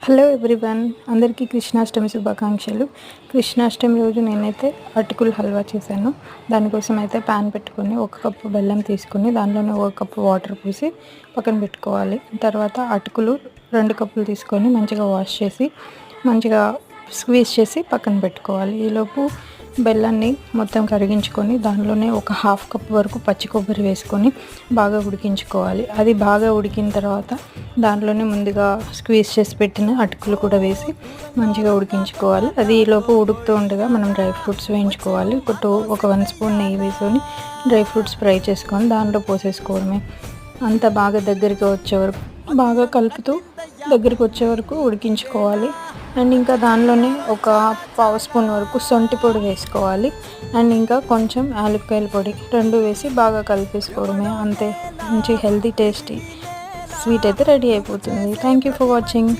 Hello everyone, అందరికీ కృష్ణాష్టమి శుభాకాంక్షలు. కృష్ణాష్టమి రోజు నేనైతే అటుకులు హల్వా చేశాను. దానికోసం అయితే ప్యాన్ పెట్టుకొని 1 కప్పు బెల్లం తీసుకొని దానిలోనే 1 కప్పు వాటర్ పోసి పక్కన పెట్టుకోవాలి. తర్వాత అటుకులు 2 కప్పులు తీసుకొని మంచిగా వాష్ చేసి మంచిగా స్క్వీజ్ చేసి పక్కన పెట్టుకోవాలి. ఈలోపు బెల్లాన్ని మొత్తం కరిగించుకొని దానిలోనే ఒక 1/2 కప్ వరకు పచ్చి కొబ్బరి వేసుకొని బాగా ఉడికించుకోవాలి. అది బాగా ఉడికిన తర్వాత దాంట్లోనే ముందుగా స్క్వీజ్ చేసి పెట్టిన అటుకులు కూడా వేసి మంచిగా ఉడికించుకోవాలి. అది ఈలోపు ఉడుకుతూ ఉండగా మనం డ్రై ఫ్రూట్స్ వేయించుకోవాలి. ఒక 1 స్పూన్ నెయ్యి వేసుకొని డ్రై ఫ్రూట్స్ ఫ్రై చేసుకొని దాంట్లో పోసేసుకోవడమే. అంత బాగా దగ్గరికి వచ్చే వరకు బాగా కలుపుతూ దగ్గరికి వచ్చే వరకు ఉడికించుకోవాలి. అండ్ ఇంకా దానిలోనే ఒక 1/2 స్పూన్ వరకు సొంటి పొడి వేసుకోవాలి. అండ్ ఇంకా కొంచెం యాలక్కాయల పొడి 2 వేసి బాగా కలిపేసుకోవడమే. అంతే, మంచి హెల్తీ టేస్టీ స్వీట్ అయితే రెడీ అయిపోతుంది. Thank you for watching.